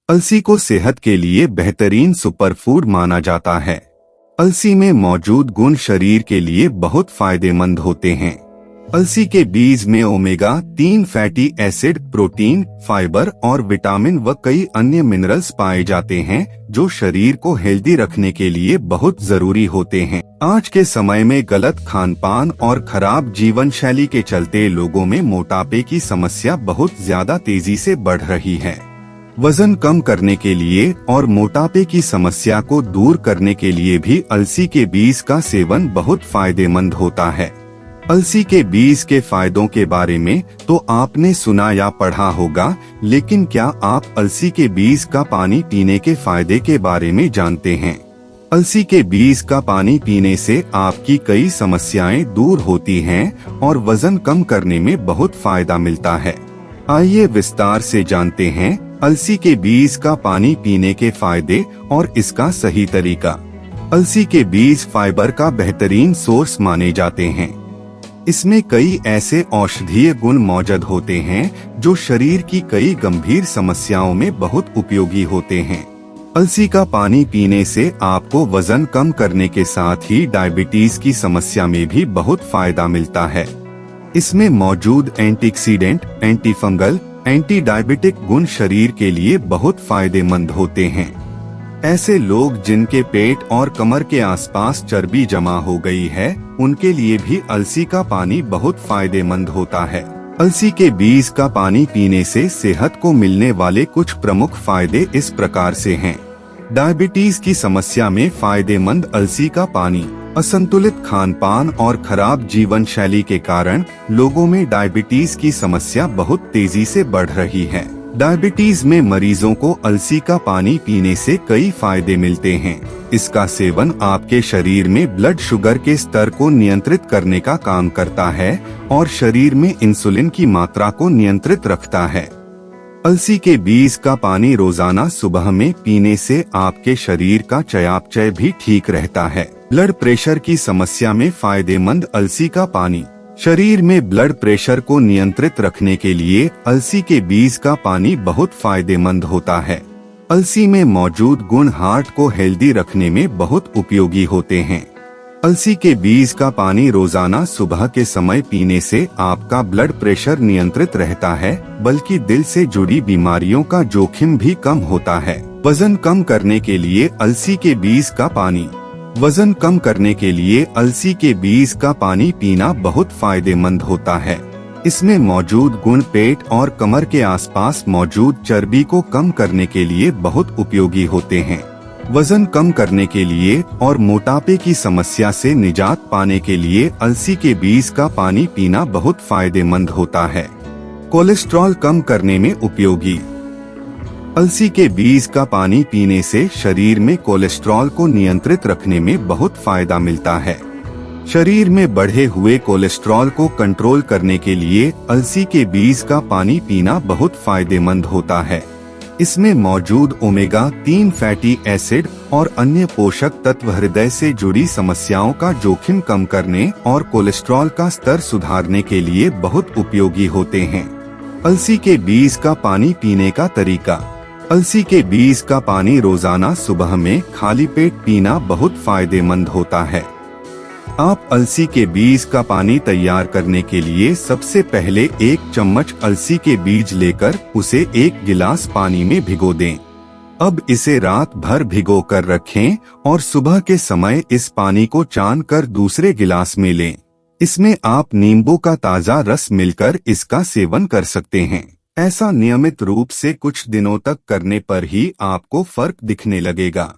अलसी को सेहत के लिए बेहतरीन सुपरफूड माना जाता है। अलसी में मौजूद गुण शरीर के लिए बहुत फायदेमंद होते हैं। अलसी के बीज में omega-3 fatty acid, protein, fibre और विटामिन व कई अन्य मिनरल्स पाए जाते हैं जो शरीर को हेल्दी रखने के लिए बहुत जरूरी होते हैं। आज के समय में गलत खानपान और खराब जीवन शैली के चलते लोगों में मोटापे की समस्या बहुत ज्यादा तेजी से बढ़ रही है। वजन कम करने के लिए और मोटापे की समस्या को दूर करने के लिए भी अलसी के बीज का सेवन बहुत फायदेमंद होता है। अलसी के बीज के फायदों के बारे में तो आपने सुना या पढ़ा होगा, लेकिन क्या आप अलसी के बीज का पानी पीने के फायदे के बारे में जानते हैं? अलसी के बीज का पानी पीने से आपकी कई समस्याएं दूर होती हैं और वजन कम करने में बहुत फायदा मिलता है। आइए विस्तार से जानते हैं अलसी के बीज का पानी पीने के फायदे और इसका सही तरीका। अलसी के बीज फाइबर का बेहतरीन सोर्स माने जाते हैं। इसमें कई ऐसे औषधीय गुण मौजूद होते हैं जो शरीर की कई गंभीर समस्याओं में बहुत उपयोगी होते हैं। अलसी का पानी पीने से आपको वजन कम करने के साथ ही डायबिटीज की समस्या में भी बहुत फायदा मिलता है। इसमें मौजूद एंटीऑक्सीडेंट, एंटीफंगल, एंटी डायबिटिक गुण शरीर के लिए बहुत फायदेमंद होते हैं। ऐसे लोग जिनके पेट और कमर के आसपास चर्बी जमा हो गई है, उनके लिए भी अलसी का पानी बहुत फायदेमंद होता है। अलसी के बीज का पानी पीने से सेहत को मिलने वाले कुछ प्रमुख फायदे इस प्रकार से हैं। डायबिटीज की समस्या में फायदेमंद अलसी का पानी। असंतुलित खानपान और खराब जीवन शैली के कारण लोगों में डायबिटीज की समस्या बहुत तेजी से बढ़ रही है। डायबिटीज में मरीजों को अलसी का पानी पीने से कई फायदे मिलते हैं। इसका सेवन आपके शरीर में ब्लड शुगर के स्तर को नियंत्रित करने का काम करता है और शरीर में इंसुलिन की मात्रा को नियंत्रित रखता है। अलसी के बीज का पानी रोजाना सुबह में पीने से आपके शरीर का चयापचय भी ठीक रहता है। ब्लड प्रेशर की समस्या में फायदेमंद अलसी का पानी। शरीर में ब्लड प्रेशर को नियंत्रित रखने के लिए अलसी के बीज का पानी बहुत फायदेमंद होता है। अलसी में मौजूद गुण हार्ट को हेल्दी रखने में बहुत उपयोगी होते हैं। अलसी के बीज का पानी रोजाना सुबह के समय पीने से आपका ब्लड प्रेशर नियंत्रित रहता है, बल्कि दिल से जुड़ी बीमारियों का जोखिम भी कम होता है। वजन कम करने के लिए अलसी के बीज का पानी। वजन कम करने के लिए अलसी के बीज का पानी पीना बहुत फायदेमंद होता है। इसमें मौजूद गुण पेट और कमर के आसपास मौजूद चर्बी को कम करने के लिए बहुत उपयोगी होते हैं। वजन कम करने के लिए और मोटापे की समस्या से निजात पाने के लिए अलसी के बीज का पानी पीना बहुत फायदेमंद होता है। कोलेस्ट्रॉल कम करने में उपयोगी। अलसी के बीज का पानी पीने से शरीर में कोलेस्ट्रॉल को नियंत्रित रखने में बहुत फायदा मिलता है। शरीर में बढ़े हुए कोलेस्ट्रॉल को कंट्रोल करने के लिए अलसी के बीज का पानी पीना बहुत फायदेमंद होता है। इसमें मौजूद ओमेगा-3 फैटी एसिड और अन्य पोषक तत्व हृदय से जुड़ी समस्याओं का जोखिम कम करने और कोलेस्ट्रॉल का स्तर सुधारने के लिए बहुत उपयोगी होते हैं। अलसी के बीज का पानी पीने का तरीका। अलसी के बीज का पानी रोजाना सुबह में खाली पेट पीना बहुत फायदेमंद होता है। आप अलसी के बीज का पानी तैयार करने के लिए सबसे पहले 1 चम्मच अलसी के बीज लेकर उसे 1 गिलास पानी में भिगो दें। अब इसे रात भर भिगो कर रखें और सुबह के समय इस पानी को छान कर दूसरे गिलास में लें। इसमें आप नींबू का ताज़ा रस मिलकर इसका सेवन कर सकते हैं। ऐसा नियमित रूप से कुछ दिनों तक करने पर ही आपको फर्क दिखने लगेगा।